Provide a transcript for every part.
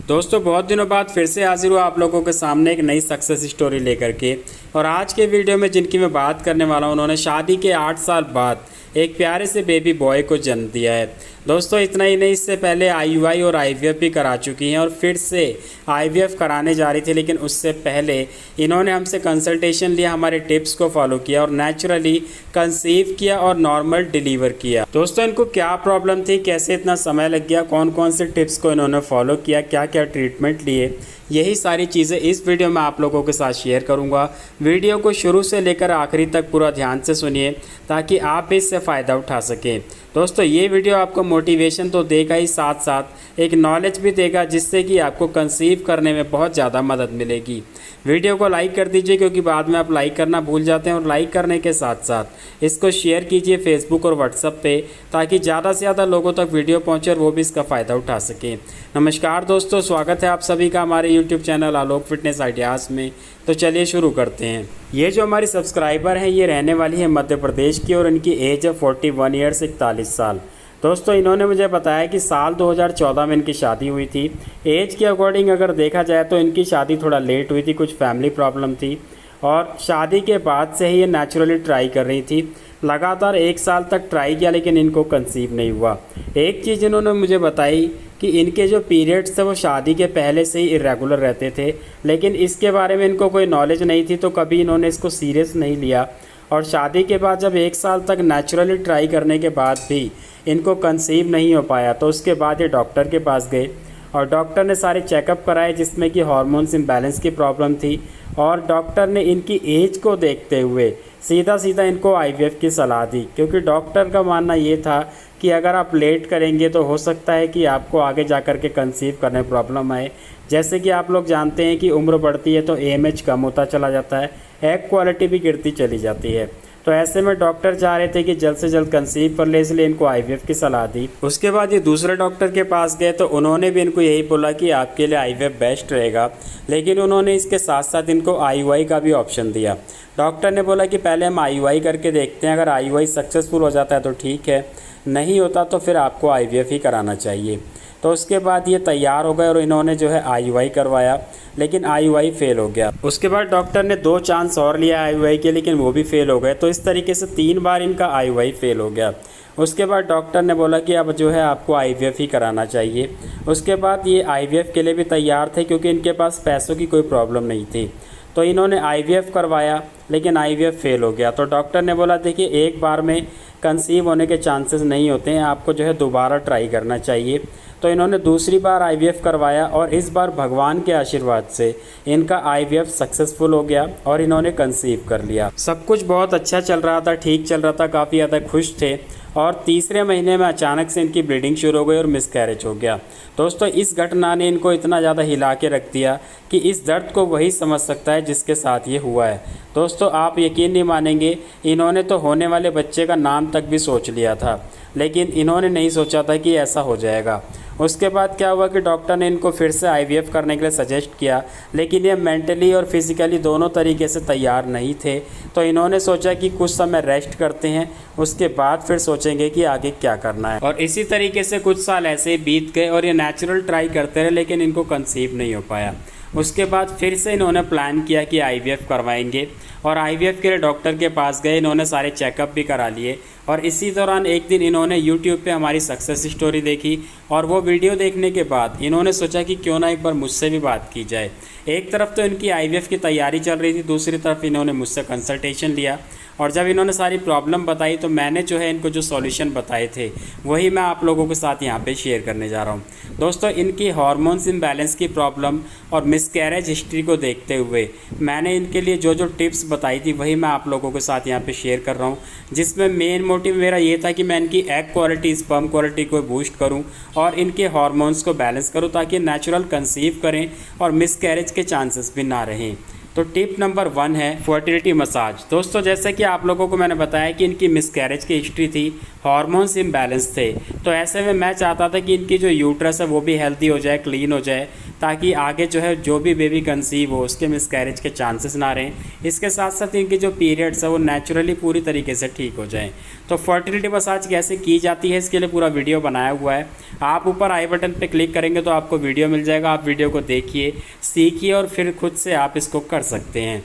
दोस्तों बहुत दिनों बाद फिर से हाजिर हुआ आप लोगों के सामने एक नई सक्सेस स्टोरी लेकर के। और आज के वीडियो में जिनकी मैं बात करने वाला हूं, उन्होंने शादी के 8 साल बाद एक प्यारे से बेबी बॉय को जन्म दिया है। दोस्तों इतना ही नहीं, इससे पहले आईयूआई और आईवीएफ भी करा चुकी हैं और फिर से आईवीएफ कराने जा रही थी, लेकिन उससे पहले इन्होंने हमसे कंसल्टेशन लिया, हमारे टिप्स को फॉलो किया और नेचुरली कंसीव किया और नॉर्मल डिलीवर किया। दोस्तों इनको क्या प्रॉब्लम थी, कैसे इतना समय लग गया, कौन कौन से टिप्स को इन्होंने फॉलो किया, क्या क्या ट्रीटमेंट लिए, यही सारी चीज़ें इस वीडियो में आप लोगों के साथ शेयर करूंगा। वीडियो को शुरू से लेकर आखिरी तक पूरा ध्यान से सुनिए ताकि आप इससे फ़ायदा उठा सकें। दोस्तों ये वीडियो आपको मोटिवेशन तो देगा ही, साथ साथ एक नॉलेज भी देगा जिससे कि आपको कंसीव करने में बहुत ज़्यादा मदद मिलेगी। वीडियो को लाइक कर दीजिए क्योंकि बाद में आप लाइक करना भूल जाते हैं, और लाइक करने के साथ साथ इसको शेयर कीजिए फेसबुक और व्हाट्सएप पे ताकि ज़्यादा से ज़्यादा लोगों तक वीडियो पहुंचे और वो भी इसका फ़ायदा उठा सकें। नमस्कार दोस्तों, स्वागत है आप सभी का हमारे यूट्यूब चैनल आलोक फिटनेस आइडियाज़ में। तो चलिए शुरू करते हैं। ये जो हमारी सब्सक्राइबर हैं ये रहने वाली है मध्य प्रदेश की और इनकी एज है 41 ईयर्स 41 साल। दोस्तों इन्होंने मुझे बताया कि साल 2014 में इनकी शादी हुई थी। एज के अकॉर्डिंग अगर देखा जाए तो इनकी शादी थोड़ा लेट हुई थी, कुछ फैमिली प्रॉब्लम थी और शादी के बाद से ही ये नेचुरली ट्राई कर रही थी। लगातार 1 साल तक ट्राई किया लेकिन इनको कंसीव नहीं हुआ। एक चीज़ इन्होंने मुझे बताई कि इनके जो पीरियड्स थे वो शादी के पहले से ही इरेगुलर रहते थे, लेकिन इसके बारे में इनको कोई नॉलेज नहीं थी तो कभी इन्होंने इसको सीरियस नहीं लिया। और शादी के बाद जब 1 साल तक नेचुरली ट्राई करने के बाद भी इनको कंसीव नहीं हो पाया तो उसके बाद ये डॉक्टर के पास गए और डॉक्टर ने सारे चेकअप कराए जिसमें कि हार्मोन्स इम्बैलेंस की प्रॉब्लम थी। और डॉक्टर ने इनकी एज को देखते हुए सीधा सीधा इनको आईवीएफ की सलाह दी, क्योंकि डॉक्टर का मानना ये था कि अगर आप लेट करेंगे तो हो सकता है कि आपको आगे जा कर के कंसीव करने में प्रॉब्लम आए। जैसे कि आप लोग जानते हैं कि उम्र बढ़ती है तो एएमएच कम होता चला जाता है, एग क्वालिटी भी गिरती चली जाती है। तो ऐसे में डॉक्टर चाह रहे थे कि जल्द से जल्द कंसीव कर ले, इसलिए इनको आईवीएफ की सलाह दी। उसके बाद ये दूसरे डॉक्टर के पास गए तो उन्होंने भी इनको यही बोला कि आपके लिए आईवीएफ बेस्ट रहेगा, लेकिन उन्होंने इसके साथ साथ इनको आईयूआई का भी ऑप्शन दिया। डॉक्टर ने बोला कि पहले हम आईयूआई करके देखते हैं, अगर आईयूआई सक्सेसफुल हो जाता है तो ठीक है, नहीं होता तो फिर आपको आईवीएफ ही कराना चाहिए। तो उसके बाद ये तैयार हो गए और इन्होंने जो है आईयूआई करवाया, लेकिन आईयूआई फेल हो गया। उसके बाद डॉक्टर ने 2 चांस और लिया आईयूआई के, लेकिन वो भी फेल हो गए। तो इस तरीके से 3 बार इनका आईयूआई फेल हो गया। उसके बाद डॉक्टर ने बोला कि अब जो है आपको आईवीएफ ही कराना चाहिए। उसके बाद ये आईवीएफ के लिए भी तैयार थे क्योंकि इनके पास पैसों की कोई प्रॉब्लम नहीं थी। तो इन्होंने आईवीएफ करवाया लेकिन आईवीएफ फेल हो गया। तो डॉक्टर ने बोला देखिए एक बार में कंसीव होने के चांसेस नहीं होते हैं, आपको जो है दोबारा ट्राई करना चाहिए। तो इन्होंने दूसरी बार आईवीएफ करवाया और इस बार भगवान के आशीर्वाद से इनका आईवीएफ सक्सेसफुल हो गया और इन्होंने कंसीव कर लिया। सब कुछ बहुत अच्छा चल रहा था, ठीक चल रहा था, काफ़ी ज़्यादा खुश थे। और तीसरे महीने में अचानक से इनकी ब्लीडिंग शुरू हो गई और मिसकैरेज हो गया। दोस्तों इस घटना ने इनको इतना ज़्यादा हिला के रख दिया कि इस दर्द को वही समझ सकता है जिसके साथ ये हुआ है। दोस्तों आप यकीन नहीं मानेंगे, इन्होंने तो होने वाले बच्चे का नाम तक भी सोच लिया था, लेकिन इन्होंने नहीं सोचा था कि ऐसा हो जाएगा। उसके बाद क्या हुआ कि डॉक्टर ने इनको फिर से आईवीएफ करने के लिए सजेस्ट किया, लेकिन ये मेंटली और फिज़िकली दोनों तरीके से तैयार नहीं थे। तो इन्होंने सोचा कि कुछ समय रेस्ट करते हैं, उसके बाद फिर सोचेंगे कि आगे क्या करना है। और इसी तरीके से कुछ साल ऐसे ही बीत गए और ये नेचुरल ट्राई करते रहे, लेकिन इनको कंसीव नहीं हो पाया। उसके बाद फिर से इन्होंने प्लान किया कि आईवीएफ करवाएंगे और आईवीएफ के लिए डॉक्टर के पास गए। इन्होंने सारे चेकअप भी करा लिए और इसी दौरान एक दिन इन्होंने यूट्यूब पे हमारी सक्सेस स्टोरी देखी और वो वीडियो देखने के बाद इन्होंने सोचा कि क्यों ना एक बार मुझसे भी बात की जाए। एक तरफ तो इनकी आईवीएफ की तैयारी चल रही थी, दूसरी तरफ इन्होंने मुझसे कंसल्टेशन लिया और जब इन्होंने सारी प्रॉब्लम बताई तो मैंने जो है इनको जो सॉल्यूशन बताए थे वही मैं आप लोगों के साथ यहाँ पे शेयर करने जा रहा हूँ। दोस्तों इनकी हार्मोन्स इम्बैलेंस की प्रॉब्लम और मिसकैरेज हिस्ट्री को देखते हुए मैंने इनके लिए जो जो टिप्स बताई थी वही मैं आप लोगों के साथ यहाँ पे शेयर कर रहा हूँ, जिसमें मेन मोटिव मेरा ये था कि मैं इनकी एग क्वालिटी, स्पर्म क्वालिटी को बूस्ट करूँ और इनके हार्मोन्स को बैलेंस करूँ ताकि नेचुरल कंसीव करें और मिसकैरेज के चांसेस भी ना रहें। तो टिप नंबर 1 है फर्टिलिटी मसाज। दोस्तों जैसे कि आप लोगों को मैंने बताया कि इनकी मिसकैरेज की हिस्ट्री थी, हार्मोन्स इम्बैलेंस थे, तो ऐसे में मैं चाहता था कि इनकी जो यूट्रस है वो भी हेल्दी हो जाए, क्लीन हो जाए, ताकि आगे जो है जो भी बेबी कंसीव हो उसके मिसकैरेज के चांसेस ना रहें। इसके साथ साथ इनकी जो पीरियड्स है वो नेचुरली पूरी तरीके से ठीक हो जाएँ। तो फर्टिलिटी मसाज कैसे की जाती है इसके लिए पूरा वीडियो बनाया हुआ है। आप ऊपर आई बटन पे क्लिक करेंगे तो आपको वीडियो मिल जाएगा। आप वीडियो को देखिए, सीखिए और फिर खुद से आप इसको कर सकते हैं।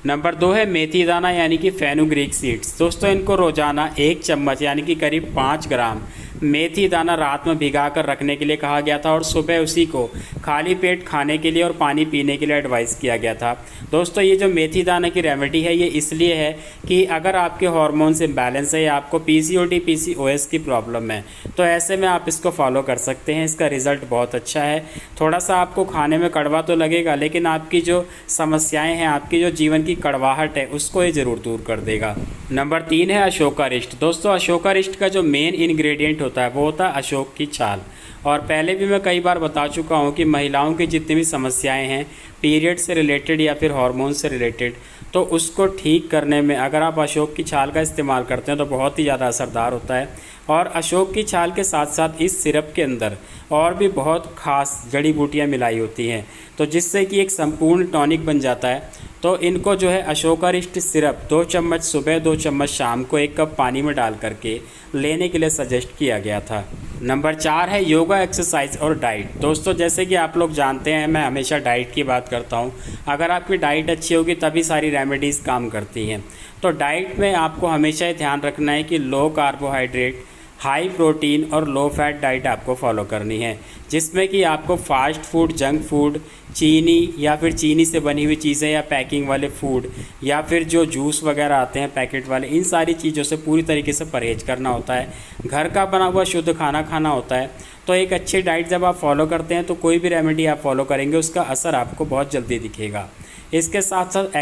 नंबर 2 है मेथी दाना यानी कि फेनुग्रीक सीड्स। दोस्तों इनको रोज़ाना 1 चम्मच यानी कि करीब 5 ग्राम मेथी दाना रात में भिगा कर रखने के लिए कहा गया था और सुबह उसी को खाली पेट खाने के लिए और पानी पीने के लिए एडवाइस किया गया था। दोस्तों ये जो मेथी दाना की रेमेडी है ये इसलिए है कि अगर आपके हार्मोन्स इम्बैलेंस है या आपको पीसीओडी पीसीओएस की प्रॉब्लम है तो ऐसे में आप इसको फॉलो कर सकते हैं। इसका रिज़ल्ट बहुत अच्छा है। थोड़ा सा आपको खाने में कड़वा तो लगेगा लेकिन आपकी जो समस्याएँ हैं, आपकी जो जीवन की कड़वाहट है उसको ये ज़रूर दूर कर देगा। नंबर 3 है अशोकारिष्ट। दोस्तों अशोकारिष्ट का जो मेन इंग्रेडिएंट होता है वो होता है अशोक की छाल। और पहले भी मैं कई बार बता चुका हूँ कि महिलाओं की जितनी भी समस्याएं हैं पीरियड से रिलेटेड या फिर हार्मोन से रिलेटेड, तो उसको ठीक करने में अगर आप अशोक की छाल का इस्तेमाल करते हैं तो बहुत ही ज़्यादा असरदार होता है। और अशोक की छाल के साथ साथ इस सिरप के अंदर और भी बहुत ख़ास जड़ी बूटियाँ मिलाई होती हैं तो जिससे कि एक संपूर्ण टॉनिक बन जाता है। तो इनको जो है अशोकारिष्ट सिरप 2 चम्मच सुबह 2 चम्मच शाम को 1 कप पानी में डाल करके लेने के लिए सजेस्ट किया गया था। नंबर 4 है योगा, एक्सरसाइज और डाइट। दोस्तों जैसे कि आप लोग जानते हैं मैं हमेशा डाइट की बात करता हूँ। अगर आपकी डाइट अच्छी होगी तभी सारी रेमेडीज़ काम करती हैं। तो डाइट में आपको हमेशा ये ध्यान रखना है कि लो कार्बोहाइड्रेट, हाई प्रोटीन और लो फैट डाइट आपको फॉलो करनी है, जिसमें कि आपको फास्ट फूड, जंक फूड, चीनी या फिर चीनी से बनी हुई चीज़ें या पैकिंग वाले फूड या फिर जो जूस वगैरह आते हैं पैकेट वाले, इन सारी चीज़ों से पूरी तरीके से परहेज करना होता है। घर का बना हुआ शुद्ध खाना खाना होता है। तो एक अच्छी डाइट जब आप फॉलो करते हैं तो कोई भी रेमेडी आप फॉलो करेंगे उसका असर आपको बहुत जल्दी दिखेगा। इसके साथ साथ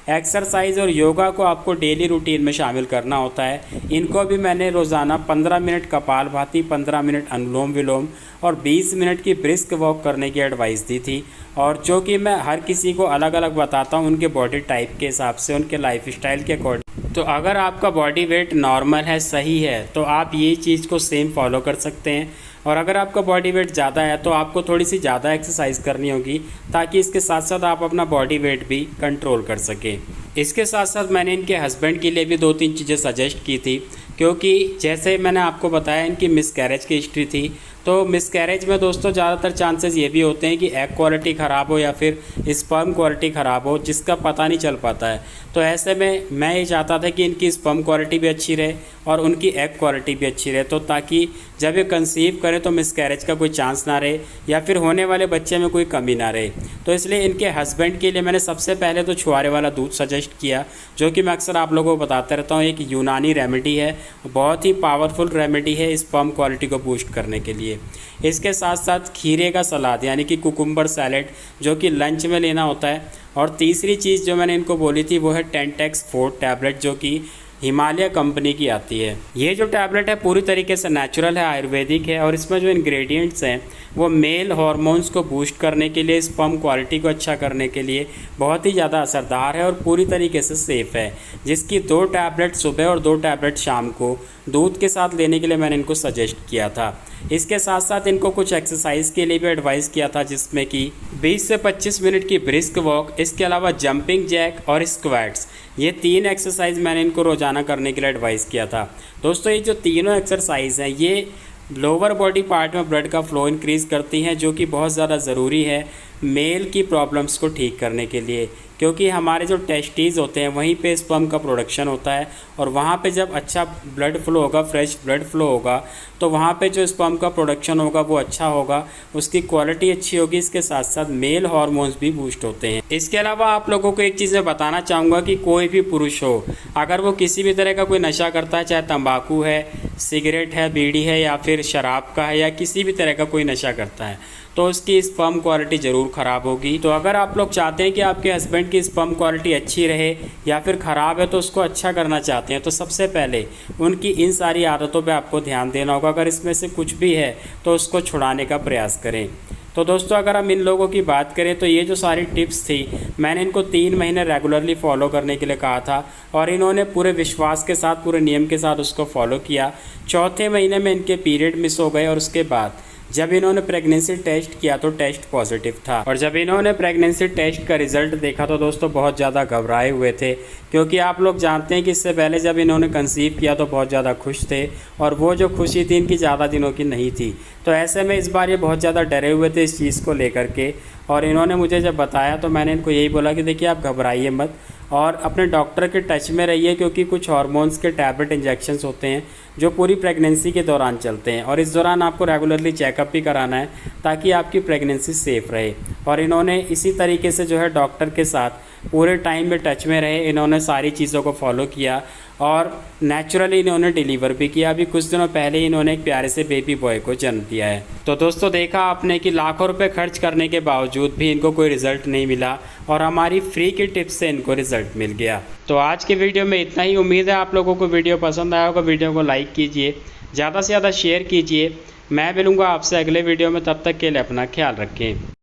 एक्सरसाइज और योगा को आपको डेली रूटीन में शामिल करना होता है। इनको भी मैंने रोज़ाना 15 मिनट कपालभाति, 15 मिनट अनुलोम विलोम और 20 मिनट की ब्रिस्क वॉक करने की एडवाइस दी थी, और जो कि मैं हर किसी को अलग अलग बताता हूँ उनके बॉडी टाइप के हिसाब से, उनके लाइफस्टाइल के अकॉर्डिंग। तो अगर आपका बॉडी वेट नॉर्मल है, सही है, तो आप ये चीज़ को सेम फॉलो कर सकते हैं। और अगर आपका बॉडी वेट ज़्यादा है तो आपको थोड़ी सी ज़्यादा एक्सरसाइज करनी होगी ताकि इसके साथ साथ आप अपना बॉडी वेट भी कंट्रोल कर सकें। इसके साथ साथ मैंने इनके हस्बैंड के लिए भी 2-3 चीज़ें सजेस्ट की थी, क्योंकि जैसे मैंने आपको बताया इनकी मिसकैरेज की हिस्ट्री थी। तो मिसकैरेज में दोस्तों ज़्यादातर चांसेस ये भी होते हैं कि एग क्वालिटी ख़राब हो या फिर स्पर्म क्वालिटी ख़राब हो, जिसका पता नहीं चल पाता है। तो ऐसे में मैं ये चाहता था कि इनकी स्पर्म क्वालिटी भी अच्छी रहे और उनकी एग क्वालिटी भी अच्छी रहे, तो ताकि जब ये कंसीव करें तो मिसकैरेज का कोई चांस ना रहे या फिर होने वाले बच्चे में कोई कमी ना रहे। तो इसलिए इनके हस्बैंड के लिए मैंने सबसे पहले तो छुआरे वाला दूध सजेस्ट किया, जो कि मैं अक्सर आप लोगों को बताता रहता हूँ। एक यूनानी रेमेडी है, बहुत ही पावरफुल रेमेडी है स्पर्म क्वालिटी को बूस्ट करने के लिए। इसके साथ साथ खीरे का सलाद यानी कि कुकुम्बर सैलेड, जो कि लंच में लेना होता है। और तीसरी चीज़ जो मैंने इनको बोली थी वो है टेंटेक्स 4 टैबलेट, जो कि हिमालय कंपनी की आती है। ये जो टैबलेट है पूरी तरीके से नेचुरल है, आयुर्वेदिक है, और इसमें जो इंग्रेडिएंट्स हैं वो मेल हार्मोन्स को बूस्ट करने के लिए, स्पर्म क्वालिटी को अच्छा करने के लिए बहुत ही ज़्यादा असरदार है और पूरी तरीके से सेफ़ है। जिसकी 2 टैबलेट सुबह और 2 टैबलेट शाम को दूध के साथ लेने के लिए मैंने इनको सजेस्ट किया था। इसके साथ साथ इनको कुछ एक्सरसाइज के लिए भी एडवाइस किया था, जिसमें कि 20 से 25 मिनट की ब्रिस्क वॉक, इसके अलावा जंपिंग जैक और स्क्वैट्स, ये 3 एक्सरसाइज मैंने इनको रोज़ाना करने के लिए एडवाइस किया था। दोस्तों ये जो तीनों एक्सरसाइज हैं ये लोअर बॉडी पार्ट में ब्लड का फ्लो इंक्रीज़ करती हैं, जो कि बहुत ज़्यादा ज़रूरी है मेल की प्रॉब्लम्स को ठीक करने के लिए, क्योंकि हमारे जो टेस्टीज़ होते हैं वहीं पे स्पर्म का प्रोडक्शन होता है, और वहाँ पे जब अच्छा ब्लड फ्लो होगा, फ्रेश ब्लड फ्लो होगा, तो वहाँ पे जो स्पर्म का प्रोडक्शन होगा वो अच्छा होगा, उसकी क्वालिटी अच्छी होगी। इसके साथ साथ मेल हार्मोन्स भी बूस्ट होते हैं। इसके अलावा आप लोगों को एक चीज़ मैं बताना चाहूँगा कि कोई भी पुरुष हो, अगर वो किसी भी तरह का कोई नशा करता है, चाहे तंबाकू है, सिगरेट है, बीड़ी है या फिर शराब का है, या किसी भी तरह का कोई नशा करता है, तो उसकी स्पर्म क्वालिटी ज़रूर ख़राब होगी। तो अगर आप लोग चाहते हैं कि आपके हस्बैंड की स्पर्म क्वालिटी अच्छी रहे या फिर ख़राब है तो उसको अच्छा करना चाहते हैं, तो सबसे पहले उनकी इन सारी आदतों पे आपको ध्यान देना होगा। अगर इसमें से कुछ भी है तो उसको छुड़ाने का प्रयास करें। तो दोस्तों अगर हम इन लोगों की बात करें तो ये जो सारी टिप्स थी मैंने इनको 3 महीने रेगुलरली फॉलो करने के लिए कहा था, और इन्होंने पूरे विश्वास के साथ, पूरे नियम के साथ उसको फॉलो किया। चौथे महीने में इनके पीरियड मिस हो गए और उसके बाद जब इन्होंने प्रेगनेंसी टेस्ट किया तो टेस्ट पॉजिटिव था, और जब इन्होंने प्रेगनेंसी टेस्ट का रिजल्ट देखा तो दोस्तों बहुत ज़्यादा घबराए हुए थे, क्योंकि आप लोग जानते हैं कि इससे पहले जब इन्होंने कंसीव किया तो बहुत ज़्यादा खुश थे, और वो जो खुशी थी इनकी ज़्यादा दिनों की नहीं थी। तो ऐसे में इस बार ये बहुत ज़्यादा डरे हुए थे इस चीज़ को लेकर के, और इन्होंने मुझे जब बताया तो मैंने इनको यही बोला कि देखिए आप घबराइए मत और अपने डॉक्टर के टच में रहिए, क्योंकि कुछ हार्मोन्स के टैबलेट इंजेक्शंस होते हैं जो पूरी प्रेगनेंसी के दौरान चलते हैं, और इस दौरान आपको रेगुलरली चेकअप भी कराना है ताकि आपकी प्रेगनेंसी सेफ़ रहे। और इन्होंने इसी तरीके से जो है डॉक्टर के साथ पूरे टाइम में टच में रहे, इन्होंने सारी चीज़ों को फॉलो किया और नेचुरली इन्होंने डिलीवर भी किया। अभी कुछ दिनों पहले ही इन्होंने एक प्यारे से बेबी बॉय को जन्म दिया है। तो दोस्तों देखा आपने कि लाखों रुपए खर्च करने के बावजूद भी इनको कोई रिज़ल्ट नहीं मिला, और हमारी फ्री की टिप्स से इनको रिज़ल्ट मिल गया। तो आज के वीडियो में इतना ही। उम्मीद है आप लोगों को वीडियो पसंद आया होगा। वीडियो को लाइक कीजिए, ज़्यादा से ज़्यादा शेयर कीजिए। मैं मिलूँगा आपसे अगले वीडियो में, तब तक के लिए अपना ख्याल रखें।